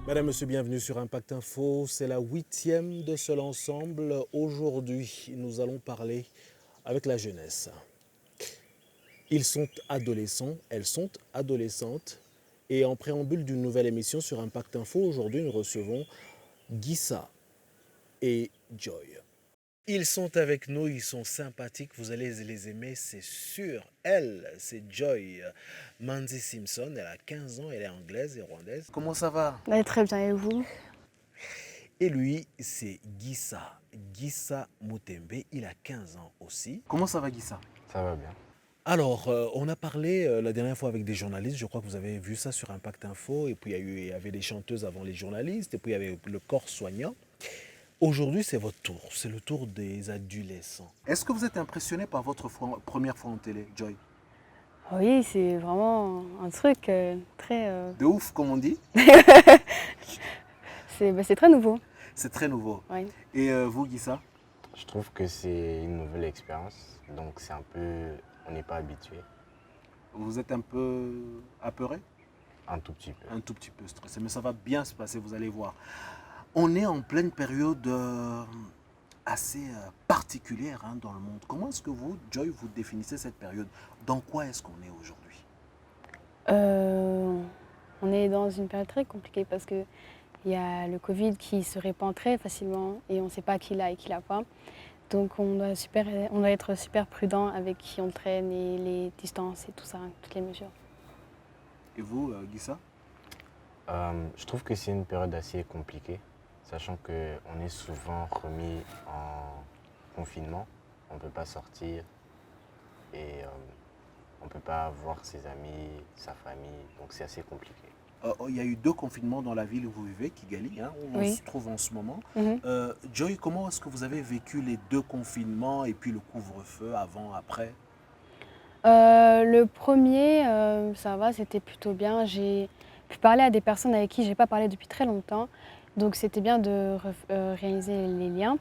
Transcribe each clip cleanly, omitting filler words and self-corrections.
Madame, Monsieur, bienvenue sur Impact Info. C'est la 8e de seul ensemble. Aujourd'hui, nous allons parler avec la jeunesse. Ils sont adolescents, elles sont adolescentes. Et en préambule d'une nouvelle émission sur Impact Info, aujourd'hui, nous recevons Gissa et Joy. Ils sont avec nous, ils sont sympathiques, vous allez les aimer, c'est sûr. Elle, c'est Joy Manzi Simpson, elle a 15 ans, elle est anglaise et rwandaise. Comment ça va? Ouais, très bien, et vous? Et lui, c'est Gissa Mutembe, il a 15 ans aussi. Comment ça va, Gissa? Ça va bien. Alors, on a parlé la dernière fois avec des journalistes, je crois que vous avez vu ça sur Impact Info, et puis il y avait des chanteuses avant les journalistes, et puis il y avait le corps soignant. Aujourd'hui, c'est votre tour, c'est le tour des adolescents. Est-ce que vous êtes impressionné par votre première fois en télé, Joy? Oui, c'est vraiment un truc très... De ouf, comme on dit. c'est très nouveau. C'est très nouveau. Ouais. Et vous, Gissa? Je trouve que c'est une nouvelle expérience, donc c'est un peu... On n'est pas habitué, Vous êtes un peu apeuré? un tout petit peu. Un tout petit peu stressé, mais ça va bien se passer, vous allez voir. On est en pleine période assez particulière dans le monde. Comment est-ce que vous, Joy, vous définissez cette période? Dans quoi est-ce qu'on est aujourd'hui? On est dans une période très compliquée parce qu'il y a le Covid qui se répand très facilement et on ne sait pas qui l'a et qui l'a pas. Donc on doit être super prudent avec qui on traîne et les distances et tout ça, toutes les mesures. Et vous, Gissa? Je trouve que c'est une période assez compliquée, sachant qu'on est souvent remis en confinement, on ne peut pas sortir et on ne peut pas voir ses amis, sa famille, donc c'est assez compliqué. Il y a eu 2 confinements dans la ville où vous vivez, Kigali, où on Oui. se trouve en ce moment. Mhm. Joy, comment est-ce que vous avez vécu les 2 confinements et puis le couvre-feu avant, après? Le premier, ça va, c'était plutôt bien. J'ai pu parler à des personnes avec qui je n'ai pas parlé depuis très longtemps. Donc c'était bien de réaliser les liens.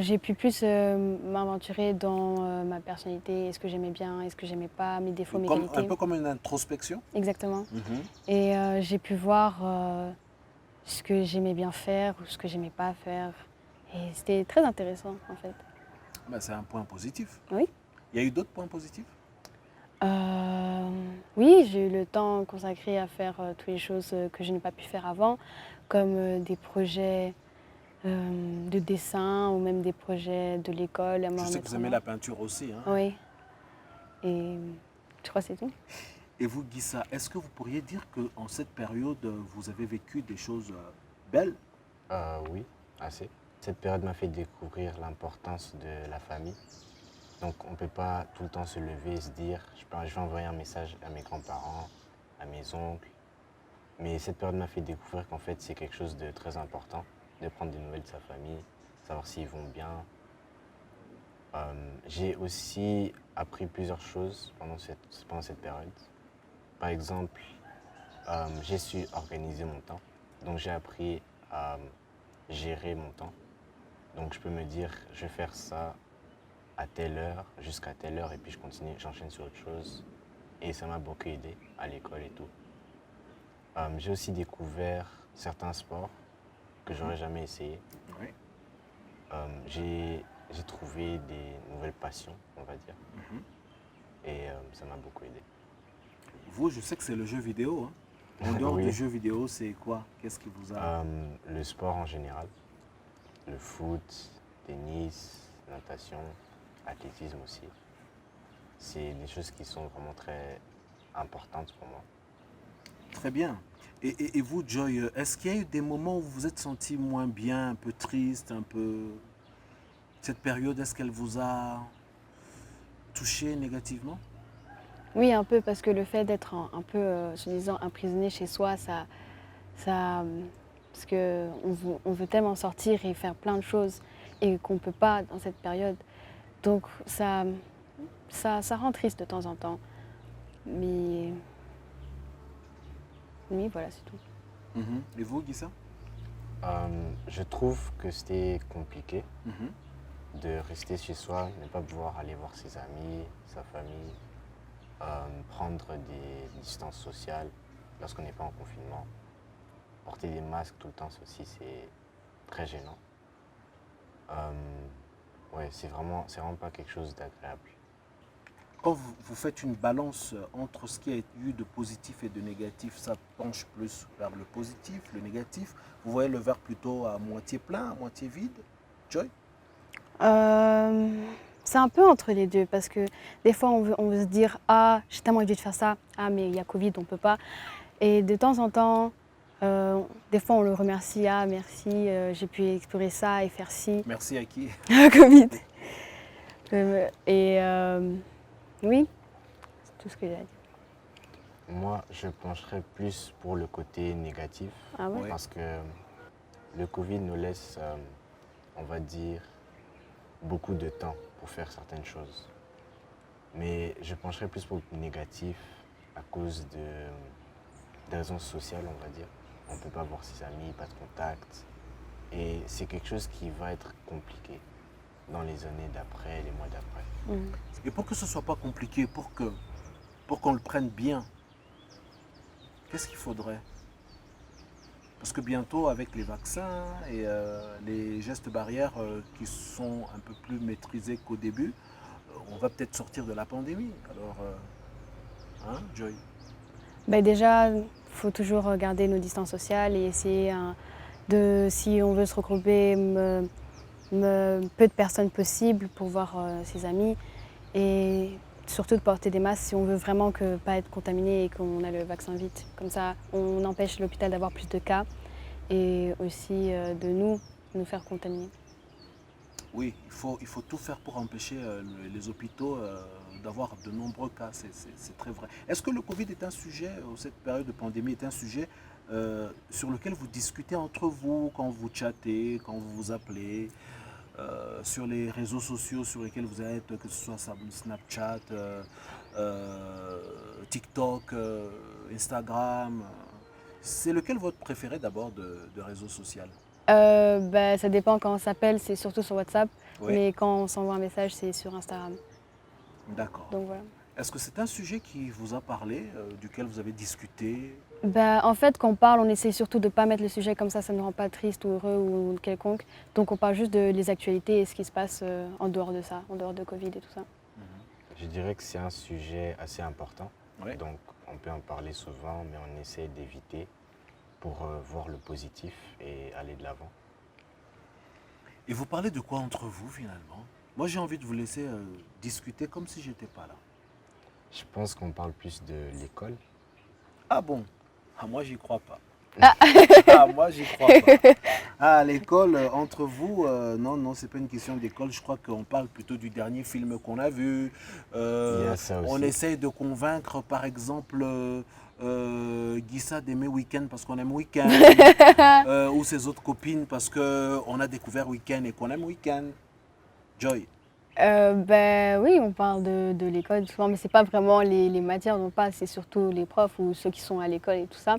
J'ai pu plus m'aventurer dans ma personnalité, est-ce que j'aimais bien, est-ce que j'aimais pas, mes défauts, mes Un qualités. peu comme une introspection? Exactement. Mhm. Et j'ai pu voir ce que j'aimais bien faire ou ce que j'aimais pas faire. Et c'était très intéressant en fait. Ben, c'est un point positif. Oui. Il y a eu d'autres points positifs? Oui, j'ai eu le temps consacré à faire toutes les choses que je n'ai pas pu faire avant, comme des projets de dessin ou même des projets de l'école. Je sais que vous aimez la peinture aussi. Oui, et je crois que c'est tout. Et vous, Gissa, est-ce que vous pourriez dire qu'en cette période, vous avez vécu des choses belles? Oui, assez. Cette période m'a fait découvrir l'importance de la famille. Donc on ne peut pas tout le temps se lever et se dire je vais envoyer un message à mes grands-parents, à mes oncles. Mais cette période m'a fait découvrir qu'en fait c'est quelque chose de très important, de prendre des nouvelles de sa famille, savoir s'ils vont bien. J'ai aussi appris plusieurs choses pendant cette période. Par exemple, j'ai su organiser mon temps. Donc j'ai appris à gérer mon temps. Donc je peux me dire je vais faire ça à telle heure, jusqu'à telle heure, et puis je continue, j'enchaîne sur autre chose. Et ça m'a beaucoup aidé à l'école et tout. J'ai aussi découvert certains sports que j'aurais jamais essayé. Oui. J'ai trouvé des nouvelles passions, on va dire. Et ça m'a beaucoup aidé. Vous, je sais que c'est le jeu vidéo. En dehors Oui. du jeu vidéo, c'est quoi? Qu'est-ce qui vous a... Le sport en général, le foot, tennis, natation, athlétisme aussi. C'est des choses qui sont vraiment très importantes pour moi. Très bien. Et vous, Joy, est-ce qu'il y a eu des moments où vous vous êtes senti moins bien, un peu triste, un peu... Cette période, est-ce qu'elle vous a touché négativement? Oui, un peu, parce que le fait d'être un peu, se disant, emprisonné chez soi, parce qu'on veut tellement sortir et faire plein de choses et qu'on ne peut pas dans cette période. Donc ça rend triste de temps en temps. Mais oui, voilà, c'est tout. Et vous, Gissa? Je trouve que c'était compliqué Mhm. de rester chez soi, ne pas pouvoir aller voir ses amis, sa famille, prendre des distances sociales lorsqu'on n'est pas en confinement. porter des masques tout le temps, ça aussi, c'est très gênant. Ouais, c'est vraiment pas quelque chose d'agréable. Quand vous faites une balance entre ce qui a eu de positif et de négatif, ça penche plus vers le positif, le négatif. Vous voyez le verre plutôt à moitié plein, à moitié vide, Joy? Euh, c'est un peu entre les deux parce que des fois on veut se dire ah j'ai tellement envie de faire ça, ah mais il y a Covid on peut pas. Et de temps en temps, des fois on le remercie, ah merci j'ai pu explorer ça et faire ci, Merci à qui? Covid. Et oui, c'est tout ce que j'ai à dire. Moi, je pencherais plus pour le côté négatif Ah ouais? Ouais. parce que le Covid nous laisse, on va dire, beaucoup de temps pour faire certaines choses. Mais je pencherais plus pour le négatif à cause des raisons sociales, on va dire. On ne peut pas voir ses amis, pas de contact. Et c'est quelque chose qui va être compliqué dans les années d'après, les mois d'après. Mhm. Et pour que ce ne soit pas compliqué, pour qu'on le prenne bien, qu'est-ce qu'il faudrait? Parce que bientôt, avec les vaccins et les gestes barrières qui sont un peu plus maîtrisés qu'au début, on va peut-être sortir de la pandémie. Alors, hein, Joy? Ben déjà, il faut toujours garder nos distances sociales et essayer de, si on veut se regrouper, peu de personnes possible pour voir ses amis et surtout de porter des masques si on veut vraiment que pas être contaminé et qu'on a le vaccin vite. Comme ça, on empêche l'hôpital d'avoir plus de cas et aussi de nous faire contaminer. Oui, il faut tout faire pour empêcher les hôpitaux d'avoir de nombreux cas. C'est très vrai. Est-ce que le Covid est un sujet, ou cette période de pandémie est un sujet sur lequel vous discutez entre vous quand vous chattez, quand vous vous appelez, sur les réseaux sociaux sur lesquels vous êtes, que ce soit Snapchat, TikTok, Instagram? C'est lequel votre préféré d'abord de réseau social? Ben, ça dépend quand on s'appelle, c'est surtout sur WhatsApp, Oui, mais quand on s'envoie un message, c'est sur Instagram. d'accord. Donc voilà. Est-ce que c'est un sujet qui vous a parlé, duquel vous avez discuté? Ben, en fait, quand on parle, on essaie surtout de ne pas mettre le sujet comme ça ne rend pas triste ou heureux ou quelconque. Donc on parle juste de les actualités et ce qui se passe en dehors de ça, en dehors de Covid et tout ça. Je dirais que c'est un sujet assez important. Oui. Donc, on peut en parler souvent, mais on essaie d'éviter pour voir le positif et aller de l'avant. Et vous parlez de quoi entre vous finalement? Moi j'ai envie de vous laisser discuter comme si j'étais pas là. Je pense qu'on parle plus de l'école. Ah bon? Ah moi j'y crois pas. Ah moi j'y crois pas. Ah à l'école, entre vous, non, non, c'est pas une question d'école. Je crois qu'on parle plutôt du dernier film qu'on a vu. Il y a ça On aussi. essaye de convaincre par exemple Guissa d'aimer Week-end parce qu'on aime Week-end. Ou ses autres copines parce qu'on a découvert Week-end et qu'on aime Week-end. Joy. Ben oui, on parle de l'école souvent, mais c'est pas vraiment les matières dont on parle, c'est surtout les profs ou ceux qui sont à l'école et tout ça.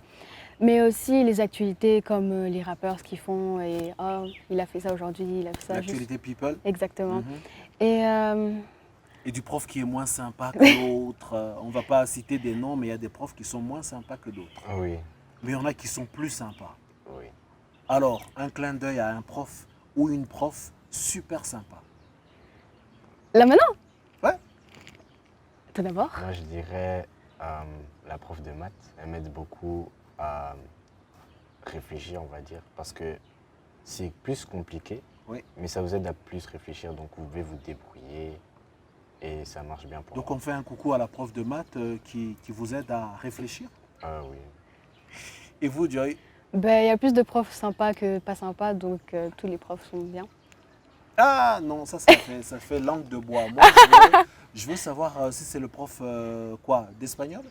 Mais aussi les actualités comme les rappeurs, ce qu'ils font et oh, il a fait ça aujourd'hui, il a fait ça juste. L'actualité people. Exactement. Mhm. Et Et du prof qui est moins sympa que l'autre. On ne va pas citer des noms, mais il y a des profs qui sont moins sympas que d'autres. Oui, Mais il y en a qui sont plus sympas. oui. Alors, un clin d'œil à un prof ou une prof super sympa. là maintenant, Ouais. tout d'abord. Moi, je dirais la prof de maths. Elle m'aide beaucoup à réfléchir, on va dire, parce que c'est plus compliqué, Oui. mais ça vous aide à plus réfléchir, donc vous pouvez vous débrouiller et ça marche bien pour Donc moi. on fait un coucou à la prof de maths qui vous aide à réfléchir. Ah oui. Et vous, Joy? Ben, il y a plus de profs sympas que pas sympas, donc tous les profs sont bien. Ah non, ça fait langue de bois. Moi, je veux savoir si c'est le prof quoi, d'espagnol,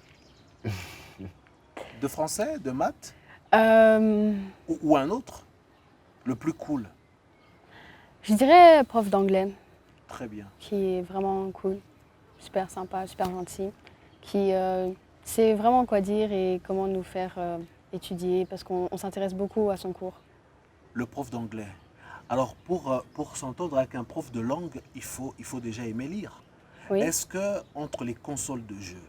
de français, de maths Euh, ou un autre, le plus cool. je dirais prof d'anglais, Très bien. qui est vraiment cool, super sympa, super gentil, qui sait vraiment quoi dire et comment nous faire étudier, parce qu'on s'intéresse beaucoup à son cours. Le prof d'anglais. Alors pour s'entendre avec un prof de langue, il faut déjà aimer lire. Oui. Est-ce que entre les consoles de jeux,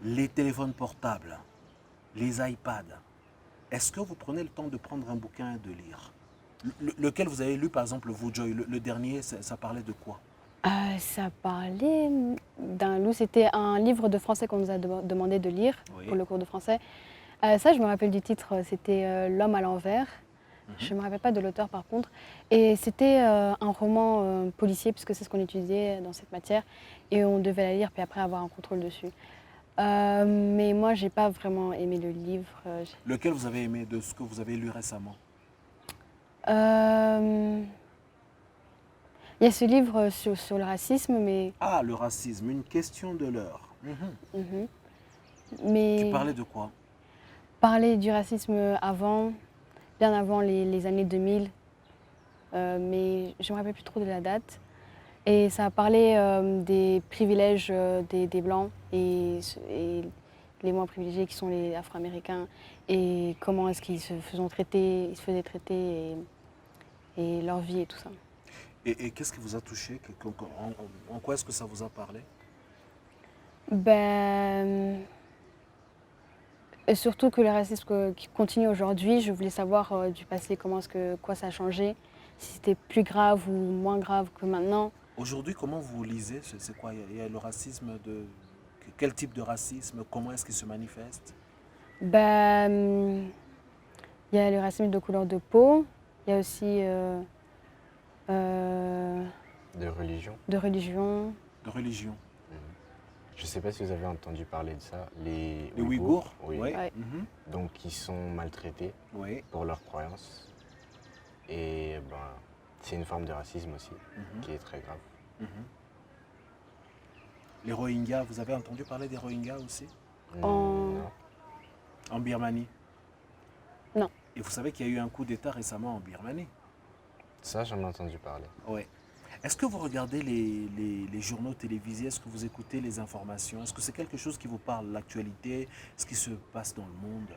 les téléphones portables, les iPads, Est-ce que vous prenez le temps de prendre un bouquin et de lire? Lequel vous avez lu, par exemple, vous, Joy, le dernier, ça parlait de quoi? Ça parlait d'un loup, c'était un livre de français qu'on nous a demandé de lire Oui. pour le cours de français. Ça, je me rappelle du titre, c'était L'homme à l'envers. Je ne me rappelle pas de l'auteur par contre. Et c'était un roman policier, puisque c'est ce qu'on étudiait dans cette matière. Et on devait la lire, puis après avoir un contrôle dessus. Mais moi, j'ai pas vraiment aimé le livre. Lequel vous avez aimé de ce que vous avez lu récemment? Euh, Il y a ce livre sur le racisme, mais, Ah, le racisme, une question de l'heure. mhm. Qui Mais parlait de quoi? parler du racisme avant, bien avant les années 2000, mais je ne me rappelle plus trop de la date. Et ça a parlé des privilèges des Blancs et les moins privilégiés qui sont les Afro-Américains et comment est-ce qu'ils se faisaient traiter, et leur vie et tout ça. Et qu'est-ce qui vous a touché? En quoi est-ce que ça vous a parlé? Ben, et surtout que le racisme qui continue aujourd'hui, je voulais savoir du passé quoi ça a changé, si c'était plus grave ou moins grave que maintenant. Aujourd'hui, comment vous lisez? C'est quoi? Il y a le racisme de... Quel type de racisme? Comment est-ce qu'il se manifeste? Ben, il y a le racisme de couleur de peau, il y a aussi De religion. de religion. De religion? Je ne sais pas si vous avez entendu parler de ça, les Les Ouïghours? oui. Oui. Ouais. Donc, ils sont maltraités Oui. pour leurs croyances. Et ben, c'est une forme de racisme aussi, qui est très grave. Les Rohingyas, vous avez entendu parler des Rohingyas aussi? En- Non. En Birmanie? Non. Et vous savez qu'il y a eu un coup d'État récemment en Birmanie? Ça, j'en ai entendu parler. Oui. Est-ce que vous regardez les journaux télévisés? Est-ce que vous écoutez les informations? Est-ce que c'est quelque chose qui vous parle, l'actualité, ce qui se passe dans le monde?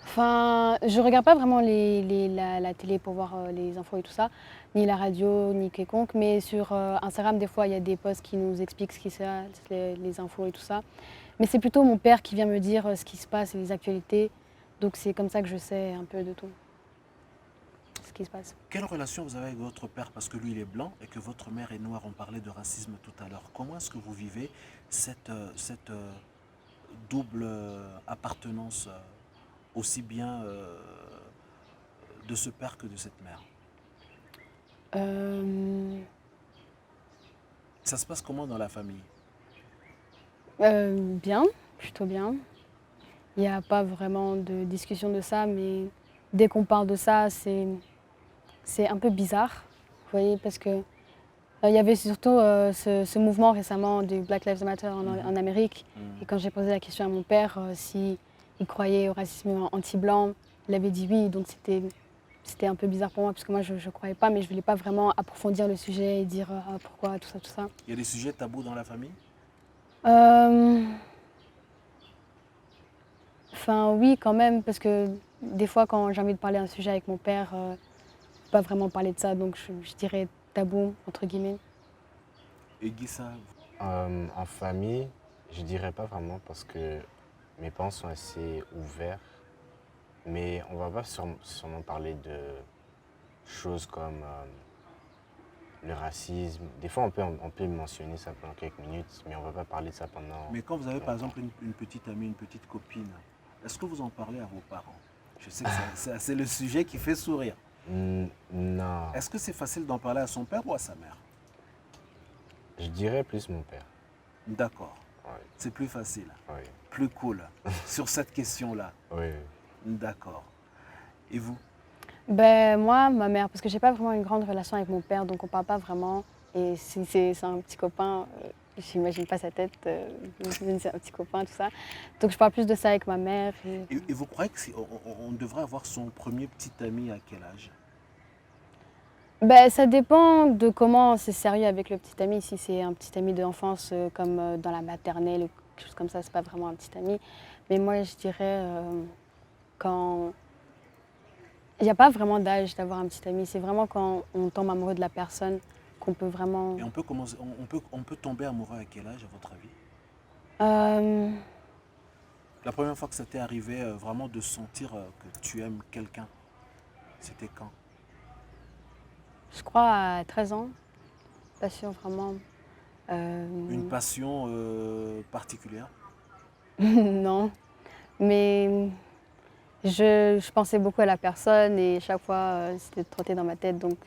Enfin, je regarde pas vraiment la télé pour voir les infos et tout ça, ni la radio, ni quiconque, mais sur Instagram, des fois, il y a des posts qui nous expliquent ce qui se passe, les infos et tout ça. Mais c'est plutôt mon père qui vient me dire ce qui se passe et les actualités. Donc c'est comme ça que je sais un peu de tout, ce qui se passe. Quelle relation vous avez avec votre père? Parce que lui, il est blanc et que votre mère est noire. On parlait de racisme tout à l'heure. Comment est-ce que vous vivez cette double appartenance aussi bien de ce père que de cette mère? Euh, Ça se passe comment dans la famille? Bien, plutôt bien. Il n'y a pas vraiment de discussion de ça, mais dès qu'on parle de ça, c'est un peu bizarre, vous voyez, parce que il y avait surtout ce mouvement récemment du Black Lives Matter en Amérique. Et quand j'ai posé la question à mon père s'il croyait au racisme anti-blanc, il avait dit oui, donc c'était un peu bizarre pour moi, parce que moi je ne croyais pas, mais je ne voulais pas vraiment approfondir le sujet et dire ah, pourquoi, tout ça, tout ça. Il y a des sujets tabous dans la famille? Enfin oui, quand même, parce que des fois quand j'ai envie de parler d'un sujet avec mon père, je ne peux pas vraiment parler de ça, donc je dirais tabou, entre guillemets. Et Guissa, En famille, je dirais pas vraiment parce que mes parents sont assez ouverts, mais on va pas sûrement parler de choses comme le racisme. Des fois, on peut mentionner ça pendant quelques minutes, mais on va pas parler de ça pendant... mais quand vous avez par longtemps. exemple une petite amie, une petite copine, est-ce que vous en parlez à vos parents? Je sais que c'est le sujet qui fait sourire. Non, Est-ce que c'est facile d'en parler à son père ou à sa mère? je dirais plus mon père. D'accord, Oui, c'est plus facile, oui, plus cool sur cette question-là. oui. D'accord. Et vous? Ben moi, ma mère, parce que j'ai pas vraiment une grande relation avec mon père, donc on parle pas vraiment. Et si c'est un petit copain, j'imagine pas sa tête, c'est un petit copain, tout ça. Donc je parle plus de ça avec ma mère. Et vous croyez que on devrait avoir son premier petit ami à quel âge? Ben, ça dépend de comment c'est sérieux avec le petit ami. Si c'est un petit ami d'enfance comme dans la maternelle ou quelque chose comme ça, c'est pas vraiment un petit ami. Mais moi, je dirais quand... Il n'y a pas vraiment d'âge d'avoir un petit ami. C'est vraiment quand on tombe amoureux de la personne qu'on peut vraiment... Et on peut commencer, on peut tomber amoureux à quel âge à votre avis? Euh, La première fois que ça t'est arrivé vraiment de sentir que tu aimes quelqu'un, c'était quand? Je crois à 13 ans, passion vraiment. Une passion particulière? Non, mais je pensais beaucoup à la personne et chaque fois c'était trotté dans ma tête. Donc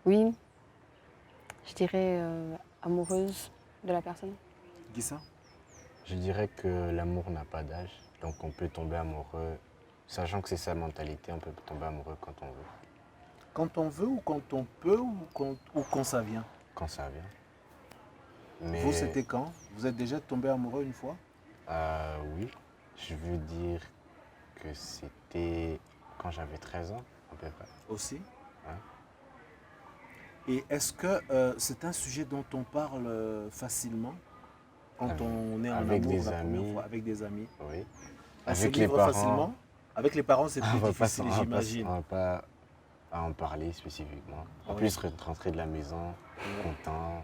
oui, je dirais amoureuse de la personne. Guissa? Je dirais que l'amour n'a pas d'âge, donc on peut tomber amoureux, sachant que c'est sa mentalité, on peut tomber amoureux quand on veut, Quand on veut ou quand on peut ou quand ça vient? quand ça vient. Vous, Mais c'était quand? Vous êtes déjà tombé amoureux une fois? oui, je veux dire que c'était quand j'avais 13 ans, à peu près. Aussi. Ouais. Et est-ce que c'est un sujet dont on parle facilement quand Avec, on est en avec amour des la première amis, fois avec des amis? oui. On se Avec les livre parents, facilement? Avec les parents, c'est on plus va pas, difficile, on va pas, j'imagine. on va pas en parler spécifiquement. En Oui. plus, rentrer de la maison, content,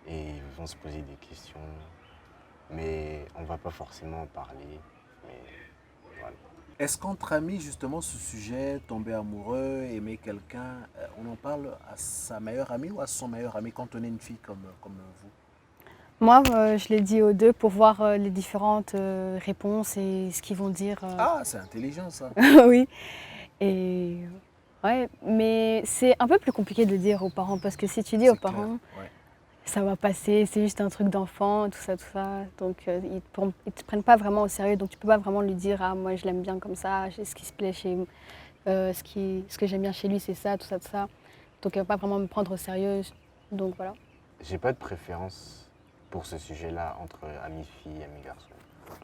et ils vont se poser des questions, mais on va pas forcément en parler. Mais voilà. Est-ce qu'entre amis, justement, ce sujet, tomber amoureux, aimer quelqu'un, on en parle à sa meilleure amie ou à son meilleur ami quand on est une fille comme vous? Moi, je l'ai dit aux deux pour voir les différentes réponses et ce qu'ils vont dire. Ah, c'est intelligent ça. Oui. Et ouais, mais c'est un peu plus compliqué de le dire aux parents parce que si tu dis aux C'est clair. parents, Ouais. ça va passer, c'est juste un truc d'enfant, tout ça, tout ça. Donc ils te prennent pas vraiment au sérieux, donc tu peux pas vraiment lui dire ah moi je l'aime bien comme ça, ce qui se plaît chez, ce que j'aime bien chez lui c'est ça, tout ça, tout ça. Donc elle va pas vraiment me prendre au sérieux. Donc voilà. J'ai pas de préférence pour ce sujet-là entre amis filles et amis garçons.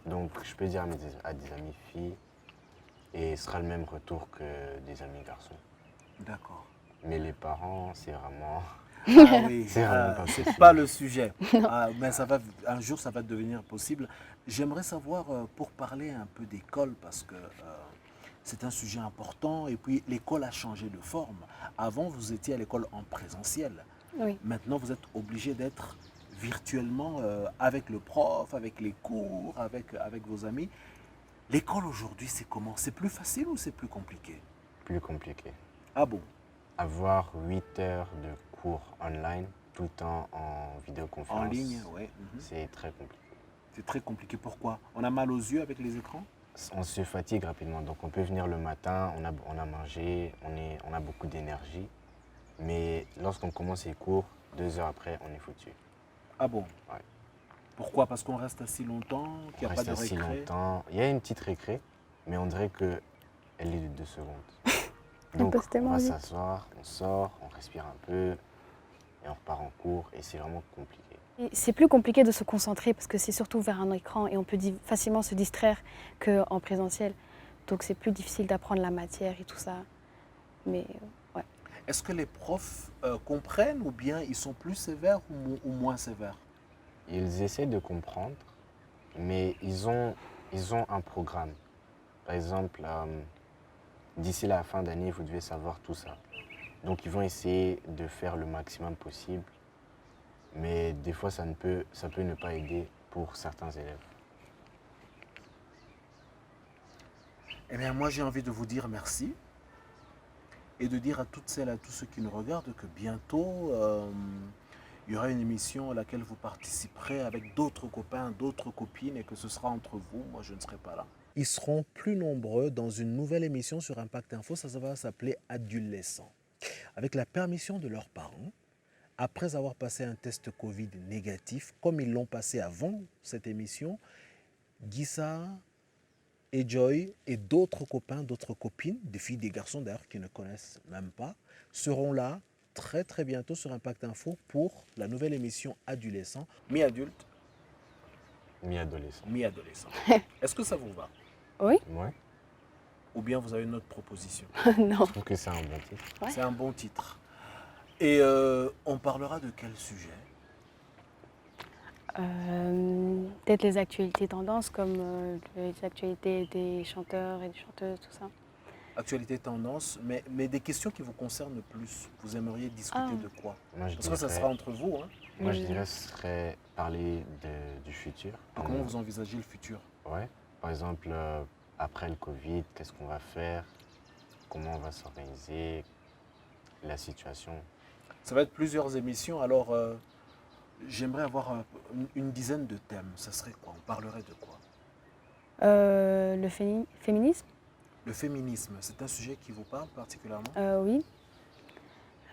Donc je peux dire à des amis filles et ce sera le même retour que des amis garçons. D'accord. Mais les parents, c'est vraiment, Ah oui, c'est vraiment pas c'est possible. pas le sujet. Ah, mais ça va, un jour, ça va devenir possible. J'aimerais savoir, pour parler un peu d'école, parce que c'est un sujet important, et puis l'école a changé de forme. Avant, vous étiez à l'école en présentiel. Oui. Maintenant, vous êtes obligé d'être virtuellement avec le prof, avec les cours, avec vos amis. L'école aujourd'hui, c'est comment? C'est plus facile ou c'est plus compliqué? Plus compliqué. Ah bon? Avoir 8 heures de cours online, tout le temps en vidéoconférence, En ligne, ouais. c'est très compliqué. C'est très compliqué. Pourquoi? On a mal aux yeux avec les écrans? On se fatigue rapidement, donc on peut venir le matin, on a mangé, on a beaucoup d'énergie, mais lorsqu'on commence les cours, 2 heures après, on est foutu. Ah bon? Ouais. Pourquoi? Parce qu'on reste assis longtemps, qu'il On n'y a pas reste de assis récré? longtemps. Il y a une petite récré, mais on dirait qu'elle est de 2 secondes. Elle Donc passe on tellement va vite. s'asseoir, on sort, on respire un peu, et on repart en cours, et c'est vraiment compliqué. Et c'est plus compliqué de se concentrer parce que c'est surtout vers un écran et on peut facilement se distraire qu'en présentiel. Donc c'est plus difficile d'apprendre la matière et tout ça. Mais ouais. Est-ce que les profs comprennent ou bien ils sont plus sévères ou moins sévères? Ils essaient de comprendre, mais ils ont un programme. Par exemple, d'ici la fin d'année, vous devez savoir tout ça. Donc ils vont essayer de faire le maximum possible, mais des fois ça peut ne pas aider pour certains élèves. Eh bien, moi, j'ai envie de vous dire merci et de dire à toutes celles et à tous ceux qui nous regardent que bientôt, il y aura une émission à laquelle vous participerez avec d'autres copains, d'autres copines et que ce sera entre vous. Moi, je ne serai pas là. Ils seront plus nombreux dans une nouvelle émission sur Impact Info. Ça va s'appeler Adolescents. Avec la permission de leurs parents, après avoir passé un test Covid négatif, comme ils l'ont passé avant cette émission, Guissa et Joy et d'autres copains, d'autres copines, des filles, des garçons d'ailleurs qui ne connaissent même pas, seront là très très bientôt sur Impact Info pour la nouvelle émission Adolescents, mi-adulte, Mi-adolescent. mi-adolescent. Est-ce que ça vous va? Oui. Ouais, Ou bien vous avez une autre proposition? Non. je trouve que c'est un bon titre. Ouais. C'est un bon titre. Et on parlera de quel sujet? Peut-être les actualités tendances comme les actualités des chanteurs et des chanteuses, tout ça. Actualité tendance, mais des questions qui vous concernent plus. Vous aimeriez discuter Ah. de quoi? Moi, je Parce que ça dirais, sera entre vous. Hein. ce serait parler du futur. Comment vous envisagez le futur? Ouais, Par exemple, après le Covid, qu'est-ce qu'on va faire? Comment on va s'organiser? La situation. Ça va être plusieurs émissions, alors j'aimerais avoir une dizaine de thèmes. Ça serait quoi? On parlerait de quoi? Le féminisme, Le féminisme, c'est un sujet qui vous parle particulièrement? oui.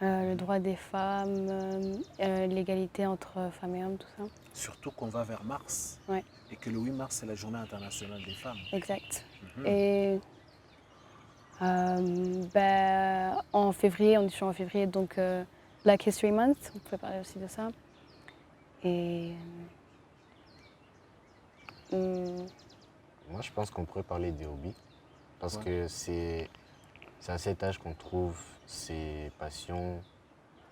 Le droit des femmes, l'égalité entre femmes et hommes, tout ça. Surtout qu'on va vers mars. Ouais. Et que le 8 mars, c'est la journée internationale des femmes. Exact. Mhm. Et en février, on est toujours en février, donc Black History Month, on peut parler aussi de ça. Et Moi, je pense qu'on pourrait parler des hobbies. Parce Ouais. que c'est à cet âge qu'on trouve ses passions,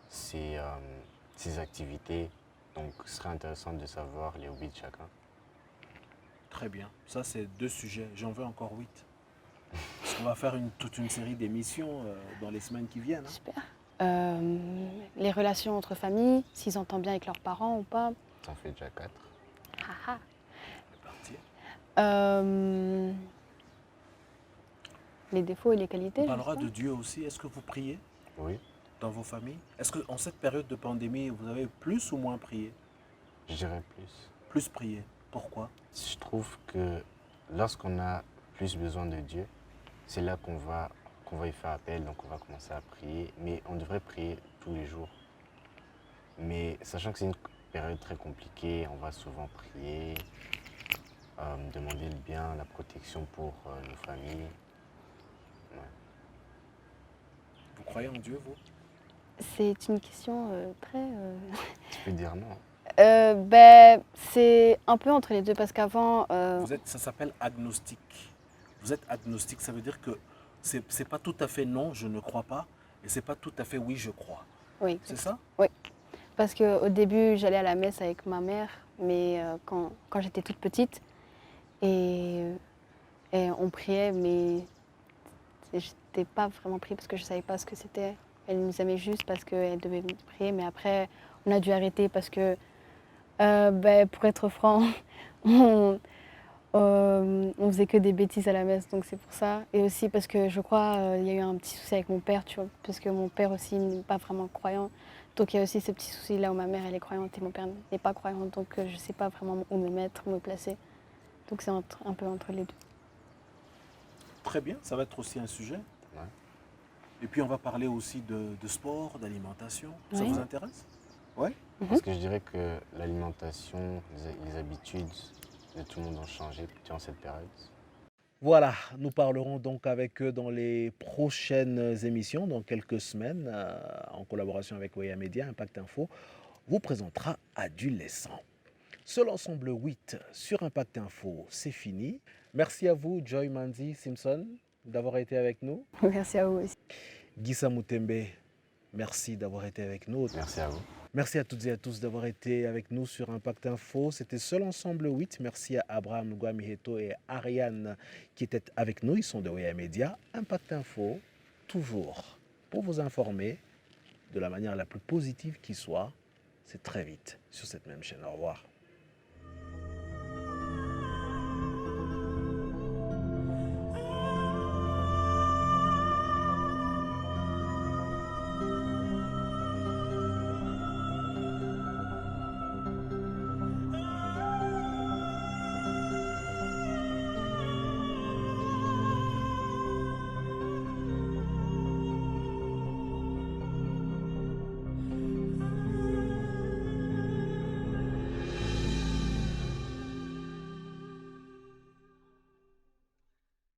ses activités. Donc, ce serait intéressant de savoir les hobbies de chacun. Très bien. Ça, c'est deux sujets. J'en veux encore 8. Parce qu'on va faire toute une série d'émissions dans les semaines qui viennent. Hein. super. Les relations entre familles, s'ils entendent bien avec leurs parents ou pas. Ça en fait déjà 4. Haha. C'est parti. Les défauts et les qualités. On je parlera sais pas. de Dieu aussi. Est-ce que vous priez Oui, dans vos familles? Est-ce qu'en cette période de pandémie, vous avez plus ou moins prié? je dirais plus. Plus prié. Pourquoi? Je trouve que lorsqu'on a plus besoin de Dieu, c'est là qu'on va y faire appel, donc on va commencer à prier. Mais on devrait prier tous les jours. Mais sachant que c'est une période très compliquée, on va souvent prier, demander le bien, la protection pour nos familles. Ouais. Vous croyez en Dieu, vous? C'est une question très. Tu peux dire non. C'est un peu entre les deux parce qu'avant. Ça s'appelle agnostique. Vous êtes agnostique, ça veut dire que c'est pas tout à fait non, je ne crois pas, et c'est pas tout à fait oui, je crois. Oui, C'est ça? parce qu'au début, j'allais à la messe avec ma mère, mais quand j'étais toute petite, et, et on priait, mais je n'étais pas vraiment priée parce que je ne savais pas ce que c'était. Elle nous aimait juste parce qu'elle devait prier, mais après, on a dû arrêter parce que, pour être franc, on faisait que des bêtises à la messe, donc c'est pour ça. Et aussi parce que je crois il y a eu un petit souci avec mon père, tu vois, parce que mon père aussi n'est pas vraiment croyant. Donc il y a aussi ce petit souci là où ma mère elle est croyante et mon père n'est pas croyant, donc je ne sais pas vraiment où me mettre, où me placer. Donc c'est un peu entre les deux. Très bien, ça va être aussi un sujet. Ouais. Et puis on va parler aussi de sport, d'alimentation. Ça Oui. vous intéresse? Ouais. Parce que je dirais que l'alimentation, les habitudes de tout le monde ont changé durant cette période. Voilà, nous parlerons donc avec eux dans les prochaines émissions, dans quelques semaines, en collaboration avec Weya Media. Impact Info vous présentera Adolescent. Seul ensemble 8 sur Impact Info, c'est fini. Merci à vous, Joy Manzi Simpson, d'avoir été avec nous. Merci à vous aussi. Gissa Moutembe, merci d'avoir été avec nous. Merci à vous. Merci à toutes et à tous d'avoir été avec nous sur Impact Info. C'était Seul Ensemble 8. Merci à Abraham Guamiheto et Ariane qui étaient avec nous. Ils sont de Weya Media. Impact Info, toujours pour vous informer de la manière la plus positive qui soit. C'est très vite sur cette même chaîne. Au revoir.